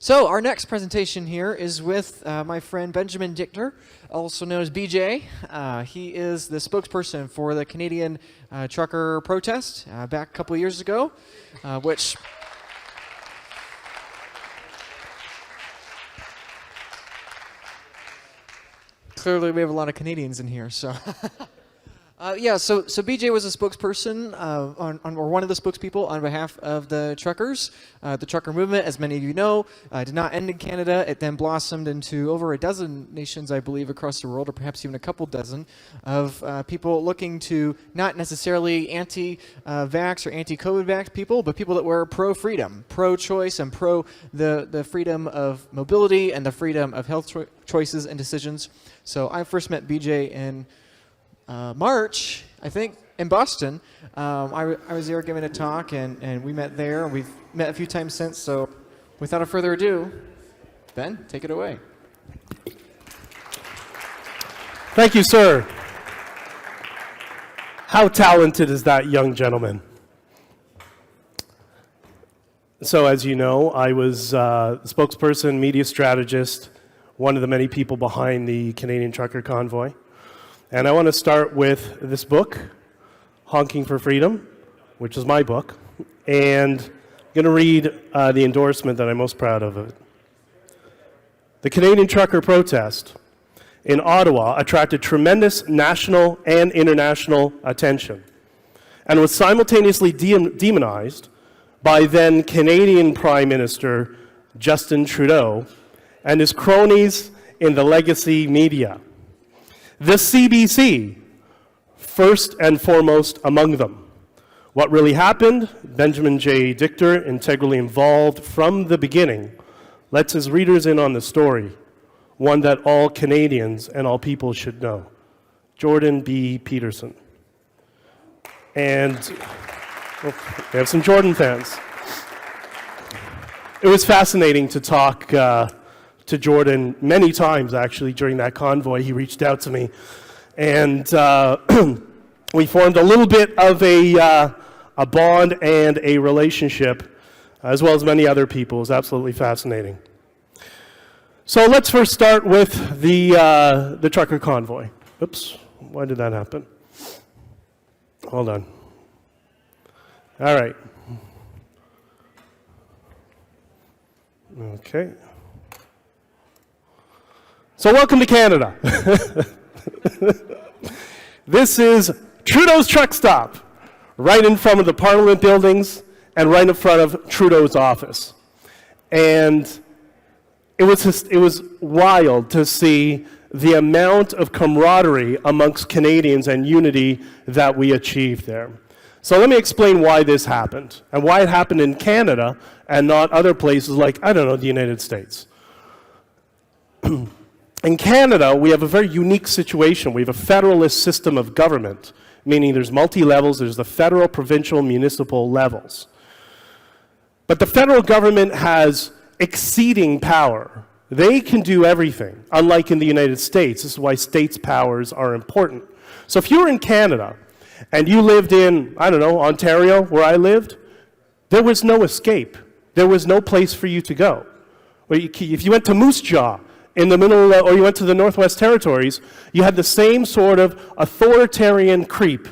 So our next presentation here is with my friend Benjamin Dichter, also known as BJ. He is the spokesperson for the Canadian trucker protest back a couple of years ago, which clearly we have a lot of Canadians in here, so. So BJ was a spokesperson, or one of the spokespeople on behalf of the truckers. The trucker movement, as many of you know, did not end in Canada. It then blossomed into over a dozen nations, I believe, across the world, or perhaps even a couple dozen, of people looking to not necessarily anti-vax or anti-COVID vax people, but people that were pro-freedom, pro-choice, and pro the freedom of mobility and the freedom of health choices and decisions. So I first met BJ in March, I think, in Boston. I was there giving a talk, and we met there, and we've met a few times since. So without further ado, Ben, take it away. Thank you, sir. How talented is that young gentleman? So as you know, I was spokesperson, media strategist, one of the many people behind the Canadian Trucker Convoy. And I want to start with this book, Honking for Freedom, which is my book. And I'm going to read the endorsement that I'm most proud of it. The Canadian trucker protest in Ottawa attracted tremendous national and international attention and was simultaneously demonized by then Canadian Prime Minister Justin Trudeau and his cronies in the legacy media. The CBC, first and foremost among them. What really happened? Benjamin J. Dichter, integrally involved from the beginning, lets his readers in on the story, one that all Canadians and all people should know. Jordan B. Peterson. And we have some Jordan fans. It was fascinating to talk to Jordan many times, actually, during that convoy. He reached out to me, and we formed a little bit of a bond and a relationship, as well as many other people. It was absolutely fascinating. So let's first start with the trucker convoy. Oops, why did that happen? Hold on. All right. Okay. So welcome to Canada. This is Trudeau's truck stop, right in front of the Parliament buildings and right in front of Trudeau's office. And it was wild to see the amount of camaraderie amongst Canadians and unity that we achieved there. So let me explain why this happened and why it happened in Canada and not other places like, I don't know, the United States. In Canada, we have a very unique situation. We have a federalist system of government, meaning there's multi-levels. There's the federal, provincial, municipal levels. But the federal government has exceeding power. They can do everything, unlike in the United States. This is why states' powers are important. So if you were in Canada and you lived in, I don't know, Ontario, where I lived, there was no escape. There was no place for you to go. If you went to Moose Jaw, in the middle, or you went to the Northwest Territories, you had the same sort of authoritarian creep,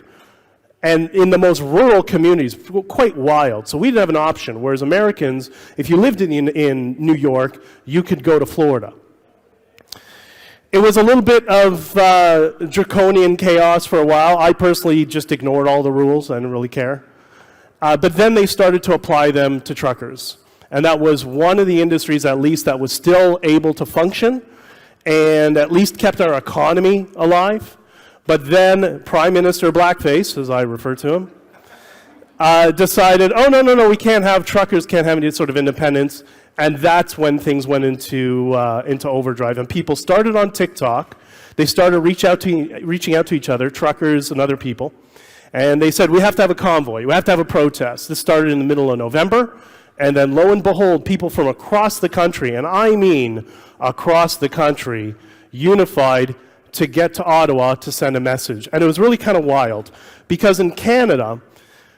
and in the most rural communities, quite wild. So we didn't have an option, whereas Americans, if you lived in New York, you could go to Florida. It was a little bit of draconian chaos for a while. I personally just ignored all the rules. I didn't really care. But then they started to apply them to truckers. And that was one of the industries, at least, that was still able to function and at least kept our economy alive. But then Prime Minister Blackface, as I refer to him, decided, oh, no, we can't have truckers, can't have any sort of independence. And that's when things went into overdrive. And people started on TikTok. They started reaching out to each other, truckers and other people. And they said, we have to have a convoy. We have to have a protest. This started in the middle of November. And then lo and behold, people from across the country, and I mean across the country, unified to get to Ottawa to send a message. And it was really kind of wild, because in Canada,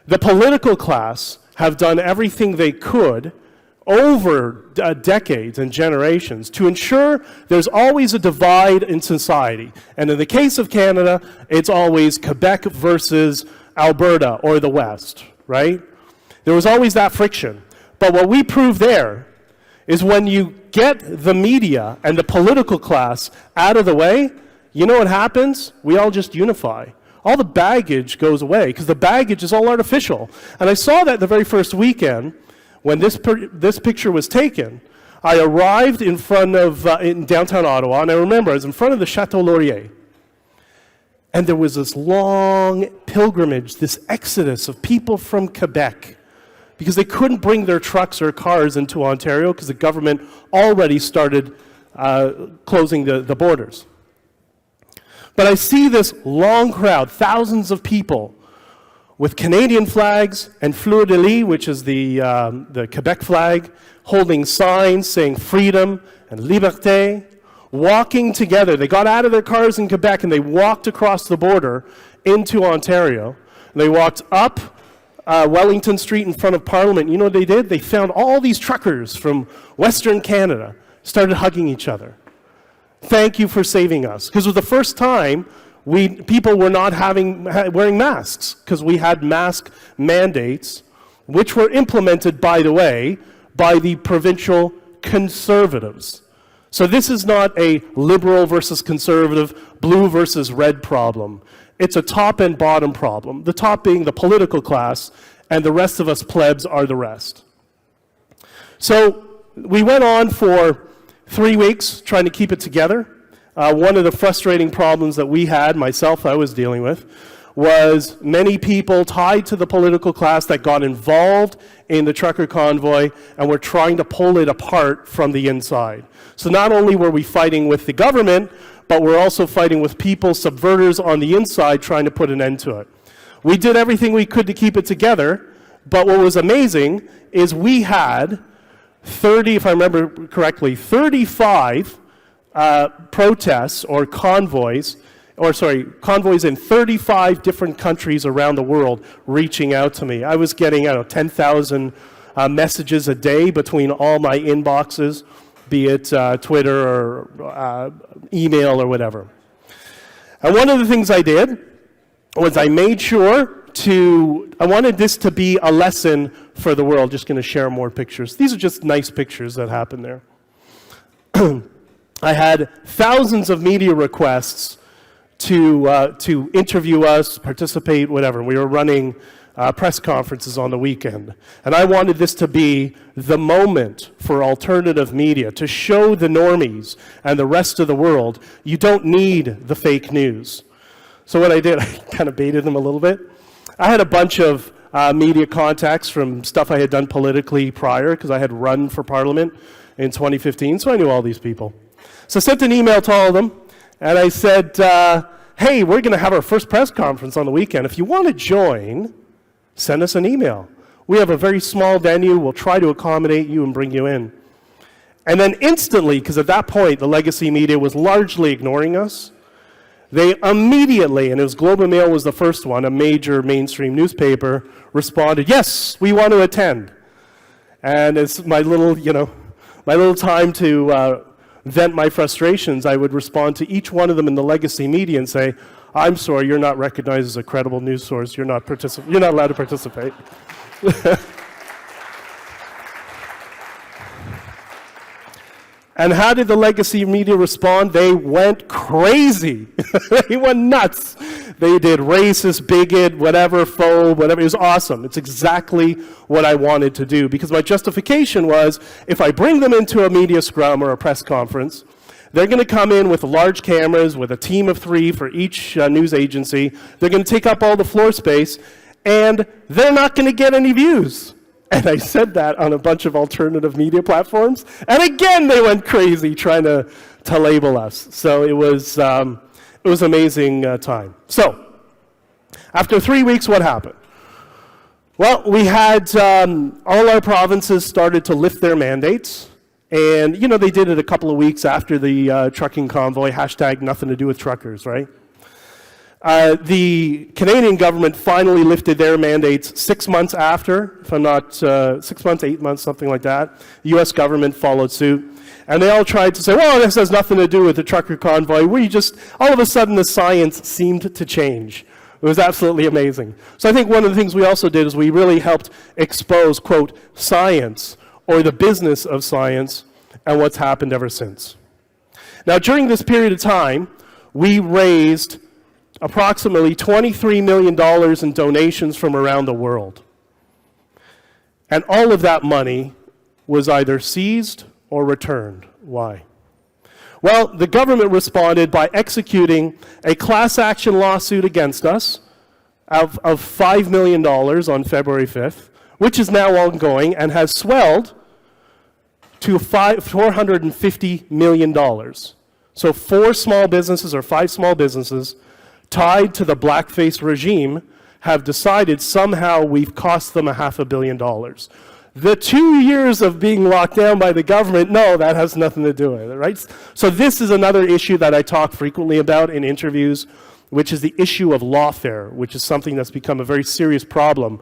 the political class have done everything they could over decades and generations to ensure there's always a divide in society. And in the case of Canada, it's always Quebec versus Alberta or the West, right? There was always that friction. But what we proved there is when you get the media and the political class out of the way, you know what happens? We all just unify. All the baggage goes away because the baggage is all artificial. And I saw that the very first weekend when this picture was taken. I arrived in front of, in downtown Ottawa, and I remember I was in front of the Chateau Laurier. And there was this long pilgrimage, this exodus of people from Quebec because they couldn't bring their trucks or cars into Ontario because the government already started closing the borders. But I see this long crowd, thousands of people, with Canadian flags and fleur-de-lis, which is the Quebec flag, holding signs saying freedom and liberté, walking together. They got out of their cars in Quebec and they walked across the border into Ontario. They walked up Wellington Street in front of Parliament. You know what they did? They found all these truckers from Western Canada, started hugging each other. Thank you for saving us. Because it was the first time people were not wearing masks because we had mask mandates, which were implemented, by the way, by the provincial Conservatives. So this is not a liberal versus conservative, blue versus red problem. It's a top and bottom problem. The top being the political class, and the rest of us plebs are the rest. So we went on for 3 weeks trying to keep it together. One of the frustrating problems that we had, myself, I was dealing with, was many people tied to the political class that got involved in the trucker convoy and were trying to pull it apart from the inside. So not only were we fighting with the government, but we're also fighting with people, subverters on the inside, trying to put an end to it. We did everything we could to keep it together, but what was amazing is we had 30, if I remember correctly, 35 protests or convoys in 35 different countries around the world reaching out to me. I was getting, 10,000 messages a day between all my inboxes, be it Twitter or email or whatever. And one of the things I did was I made sure I wanted this to be a lesson for the world. Just going to share more pictures. These are just nice pictures that happened there. I had thousands of media requests to interview us, participate, whatever. We were running press conferences on the weekend. And I wanted this to be the moment for alternative media to show the normies and the rest of the world you don't need the fake news. So what I did, I kind of baited them a little bit. I had a bunch of media contacts from stuff I had done politically prior because I had run for Parliament in 2015, so I knew all these people. So I sent an email to all of them, and I said, hey, we're going to have our first press conference on the weekend. If you want to join, send us an email. We have a very small venue. We'll try to accommodate you and bring you in. And then instantly, because at that point the legacy media was largely ignoring us, they immediately, and it was Globe and Mail was the first one, a major mainstream newspaper, responded, yes, we want to attend. And it's my little time to vent my frustrations. I would respond to each one of them in the legacy media and say, I'm sorry, you're not recognized as a credible news source. You're not allowed to participate. And how did the legacy media respond? They went crazy. They went nuts. They did racist, bigot, whatever, phobe, whatever. It was awesome. It's exactly what I wanted to do because my justification was if I bring them into a media scrum or a press conference, they're going to come in with large cameras with a team of 3 for each news agency. They're going to take up all the floor space, and they're not going to get any views. And I said that on a bunch of alternative media platforms, and again they went crazy trying to label us. So it was amazing time. So after 3 weeks, what happened? Well, we had all our provinces started to lift their mandates. And, they did it a couple of weeks after the trucking convoy, hashtag nothing to do with truckers, right? The Canadian government finally lifted their mandates 6 months after, if I'm not, 6 months, 8 months, something like that. The US government followed suit. And they all tried to say, well, this has nothing to do with the trucker convoy. All of a sudden the science seemed to change. It was absolutely amazing. So I think one of the things we also did is we really helped expose, quote, science, or the business of science, and what's happened ever since. Now, during this period of time, we raised approximately $23 million in donations from around the world. And all of that money was either seized or returned. Why? Well, the government responded by executing a class action lawsuit against us of $5 million on February 5th, which is now ongoing and has swelled to $450 million. So 4 small businesses or 5 small businesses tied to the blackface regime have decided somehow we've cost them $500 million. The 2 years of being locked down by the government, no, that has nothing to do with it, right? So this is another issue that I talk frequently about in interviews, which is the issue of lawfare, which is something that's become a very serious problem,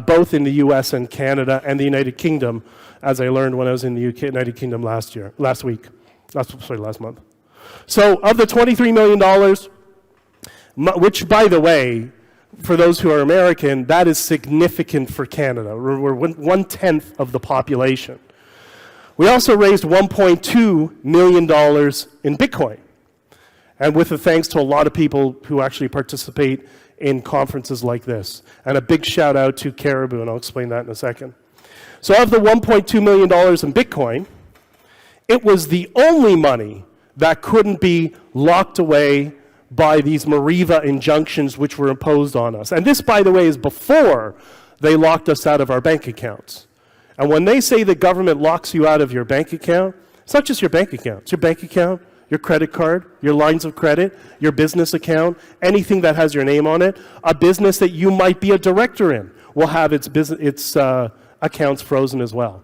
both in the US and Canada and the United Kingdom, as I learned when I was in the United Kingdom last month. So of the $23 million, which, by the way, for those who are American, that is significant for Canada. We're 1/10 of the population. We also raised $1.2 million in Bitcoin. And with the thanks to a lot of people who actually participate in conferences like this. And a big shout out to Caribou, and I'll explain that in a second. So of the $1.2 million in Bitcoin, it was the only money that couldn't be locked away by these Mariva injunctions which were imposed on us. And this, by the way, is before they locked us out of our bank accounts. And when they say the government locks you out of your bank account, it's not just your bank account. It's your bank account, your credit card, your lines of credit, your business account, anything that has your name on it. A business that you might be a director in will have its accounts frozen as well.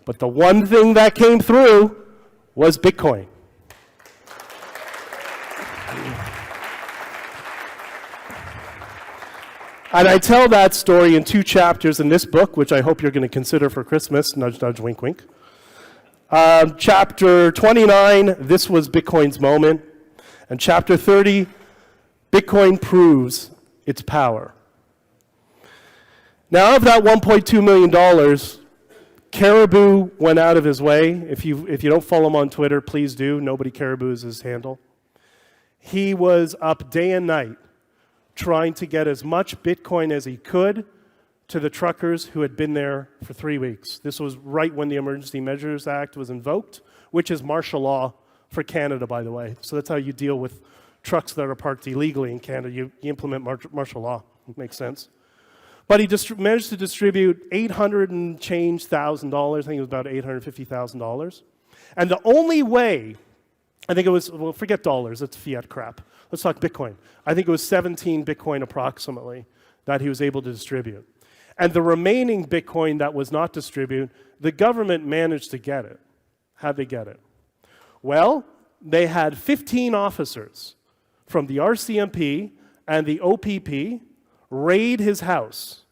But the one thing that came through was Bitcoin. And I tell that story in 2 chapters in this book, which I hope you're going to consider for Christmas. Nudge, nudge, wink, wink. Chapter 29, this was Bitcoin's moment. And chapter 30, Bitcoin proves its power. Now, of that $1.2 million, Caribou went out of his way. If you don't follow him on Twitter, please do. Nobody Caribou is his handle. He was up day and night trying to get as much Bitcoin as he could to the truckers who had been there for 3 weeks. This was right when the Emergency Measures Act was invoked, which is martial law for Canada, by the way. So that's how you deal with trucks that are parked illegally in Canada. You implement martial law. It makes sense. But he managed to distribute $800 and change thousand. I think it was about $850,000. And the only way, I think it was, well, forget dollars, it's fiat crap. Let's talk Bitcoin. I think it was 17 Bitcoin approximately that he was able to distribute. And the remaining Bitcoin that was not distributed, the government managed to get it. How'd they get it? Well, they had 15 officers from the RCMP and the OPP raid his house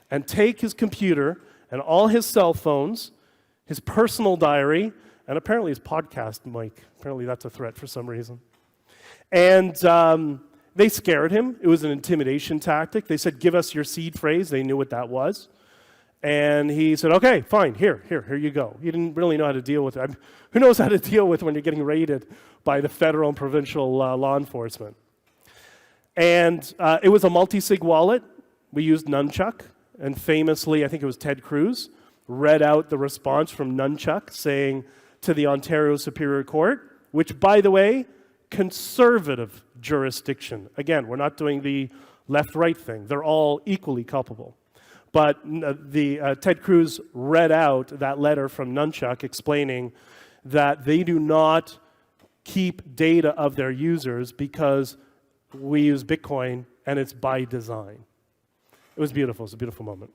and take his computer and all his cell phones, his personal diary, and apparently his podcast mic. Apparently that's a threat for some reason. And they scared him. It was an intimidation tactic. They said, give us your seed phrase. They knew what that was. And he said, okay, fine, here you go. He didn't really know how to deal with it. Who knows how to deal with when you're getting raided by the federal and provincial law enforcement? And it was a multi-sig wallet. We used Nunchuck. And famously, I think it was Ted Cruz, read out the response from Nunchuck saying to the Ontario Superior Court, which, by the way, conservative jurisdiction. Again, we're not doing the left-right thing. They're all equally culpable. But Ted Cruz read out that letter from Nunchuck explaining that they do not keep data of their users because we use Bitcoin and it's by design. It was beautiful. It's a beautiful moment.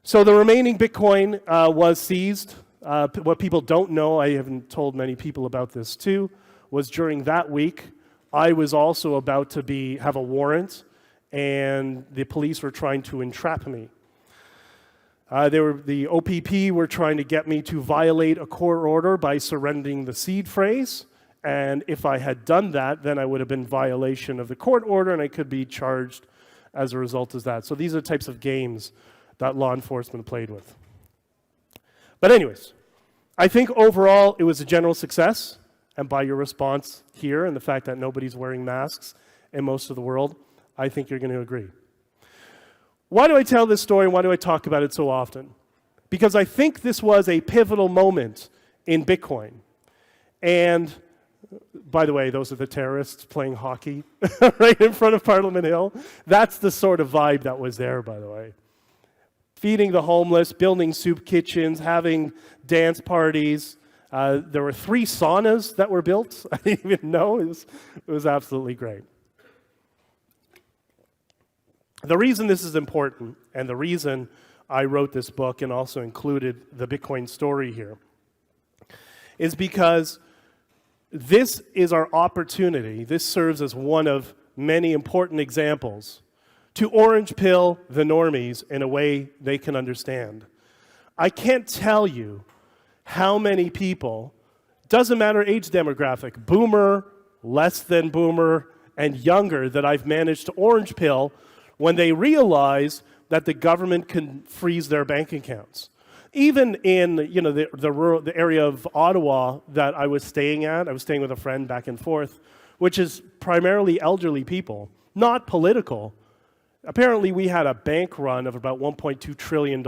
So the remaining Bitcoin was seized. What people don't know, I haven't told many people about this too, was during that week, I was also about to have a warrant, and the police were trying to entrap me. The OPP were trying to get me to violate a court order by surrendering the seed phrase. And if I had done that, then I would have been in violation of the court order, and I could be charged as a result of that. So these are the types of games that law enforcement played with. But anyways, I think overall it was a general success. And by your response here and the fact that nobody's wearing masks in most of the world, I think you're going to agree. Why do I tell this story and why do I talk about it so often? Because I think this was a pivotal moment in Bitcoin. And by the way, those are the terrorists playing hockey right in front of Parliament Hill. That's the sort of vibe that was there, by the way. Feeding the homeless, building soup kitchens, having dance parties. There were 3 saunas that were built. I didn't even know. It was absolutely great. The reason this is important, and the reason I wrote this book and also included the Bitcoin story here, is because this is our opportunity. This serves as one of many important examples to orange pill the normies in a way they can understand. I can't tell you how many people, doesn't matter age demographic, boomer, less than boomer, and younger, that I've managed to orange pill when they realize that the government can freeze their bank accounts. Even in the area of Ottawa that I was staying at, I was staying with a friend back and forth, which is primarily elderly people, not political. Apparently we had a bank run of about $1.2 trillion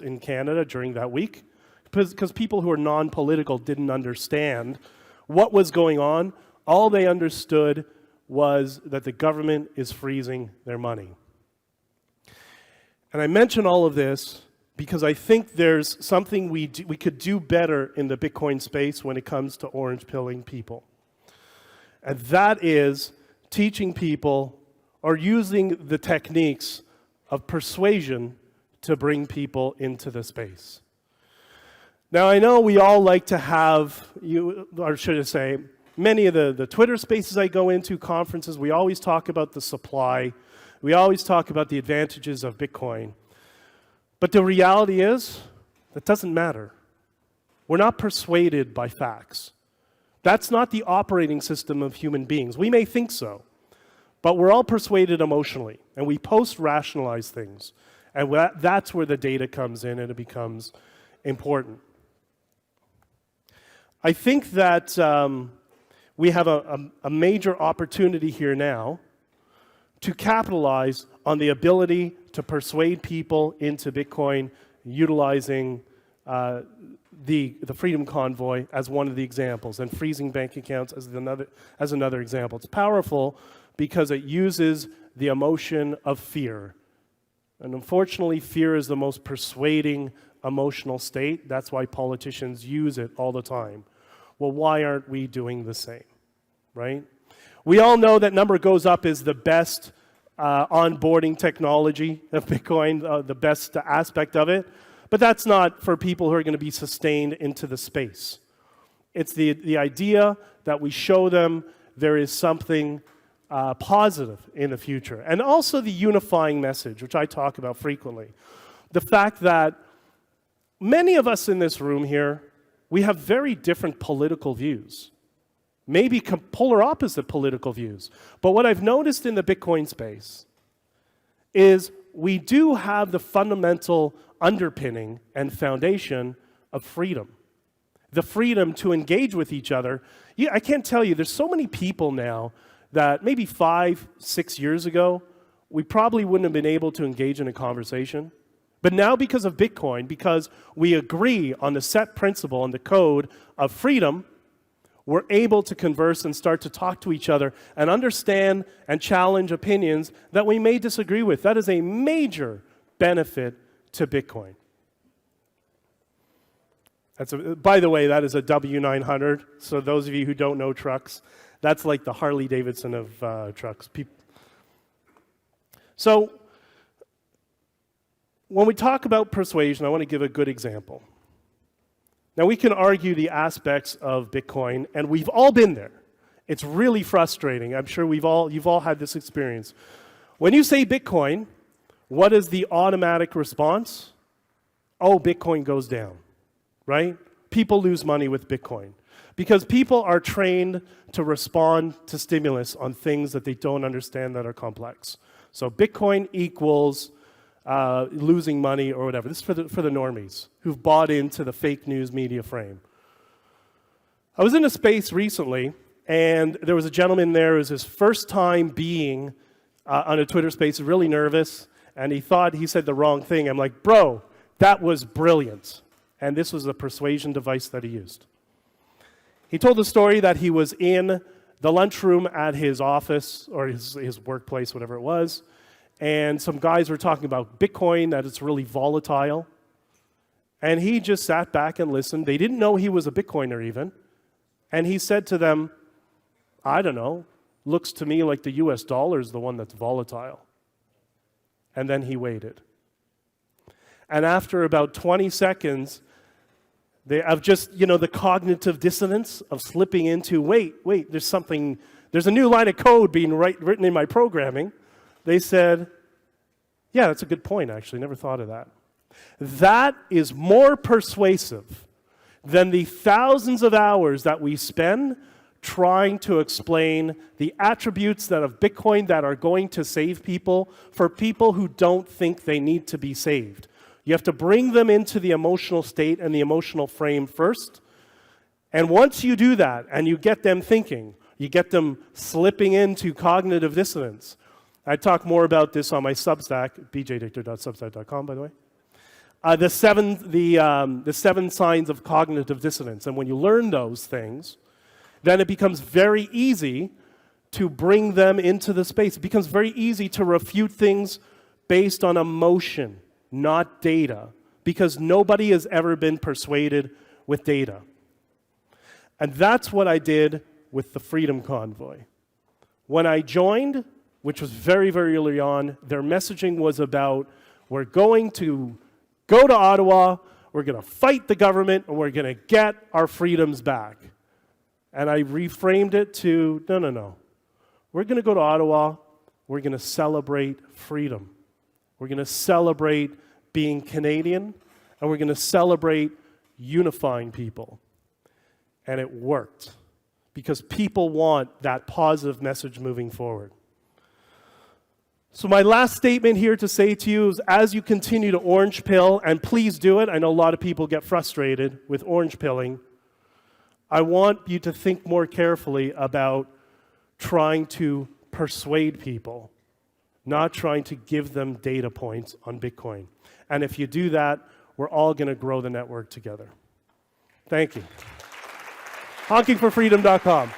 in Canada during that week because people who are non-political didn't understand what was going on. All they understood was that the government is freezing their money. And I mention all of this because I think there's something we could do better in the Bitcoin space when it comes to orange pilling people. And that is teaching people or using the techniques of persuasion to bring people into the space. Now, I know we all like to have, or should I say, many of the Twitter spaces I go into, conferences, we always talk about the supply. We always talk about the advantages of Bitcoin. But the reality is, that doesn't matter. We're not persuaded by facts. That's not the operating system of human beings. We may think so, but we're all persuaded emotionally, and we post-rationalize things. And that's where the data comes in, and it becomes important. I think that we have a major opportunity here now to capitalize on the ability to persuade people into Bitcoin utilizing the Freedom Convoy as one of the examples, and freezing bank accounts as another example. It's powerful because it uses the emotion of fear. And unfortunately, fear is the most persuading emotional state. That's why politicians use it all the time. Well, why aren't we doing the same, right? We all know that number goes up is the best onboarding technology of Bitcoin, the best aspect of it. But that's not for people who are going to be sustained into the space. It's the idea that we show them there is something positive in the future. And also the unifying message, which I talk about frequently. The fact that many of us in this room here, we have very different political views. Maybe polar opposite political views. But what I've noticed in the Bitcoin space is we do have the fundamental underpinning and foundation of freedom. The freedom to engage with each other. I can't tell you, there's so many people now that maybe 5, 6 years ago, we probably wouldn't have been able to engage in a conversation. But now because of Bitcoin, because we agree on the set principle and the code of freedom, we're able to converse and start to talk to each other and understand and challenge opinions that we may disagree with. That is a major benefit to Bitcoin. By the way, that is a W900. So those of you who don't know trucks, that's like the Harley Davidson of trucks. So when we talk about persuasion, I want to give a good example. Now, we can argue the aspects of Bitcoin, and we've all been there. It's really frustrating. I'm sure you've all had this experience. When you say Bitcoin, what is the automatic response? Oh, Bitcoin goes down, right? People lose money with Bitcoin because people are trained to respond to stimulus on things that they don't understand that are complex. So Bitcoin equals losing money or whatever. This is for the normies who've bought into the fake news media frame. I was in a space recently, and there was a gentleman there. It was his first time being on a Twitter space, really nervous, and he thought he said the wrong thing. I'm like, bro, that was brilliant. And this was a persuasion device that he used. He told the story that he was in the lunchroom at his office, or his workplace, whatever it was, and some guys were talking about Bitcoin, that it's really volatile. And he just sat back and listened. They didn't know he was a Bitcoiner even. And he said to them, I don't know, looks to me like the US dollar is the one that's volatile. And then he waited. And after about 20 seconds, of just, the cognitive dissonance of slipping into, wait, there's a new line of code being written in my programming. They said, yeah, that's a good point, actually. Never thought of that. That is more persuasive than the thousands of hours that we spend trying to explain the attributes of Bitcoin that are going to save people for people who don't think they need to be saved. You have to bring them into the emotional state and the emotional frame first. And once you do that and you get them thinking, you get them slipping into cognitive dissonance. I talk more about this on my Substack, bjdichter.substack.com, by the way. The seven signs of cognitive dissonance. And when you learn those things, then it becomes very easy to bring them into the space. It becomes very easy to refute things based on emotion, not data, because nobody has ever been persuaded with data. And that's what I did with the Freedom Convoy. When I joined, which was very, very early on, their messaging was about, we're going to go to Ottawa, we're going to fight the government, and we're going to get our freedoms back. And I reframed it to, no. We're going to go to Ottawa, we're going to celebrate freedom. We're going to celebrate being Canadian, and we're going to celebrate unifying people. And it worked, because people want that positive message moving forward. So my last statement here to say to you is, as you continue to orange pill, and please do it, I know a lot of people get frustrated with orange pilling, I want you to think more carefully about trying to persuade people, not trying to give them data points on Bitcoin. And if you do that, we're all going to grow the network together. Thank you. HonkingForFreedom.com.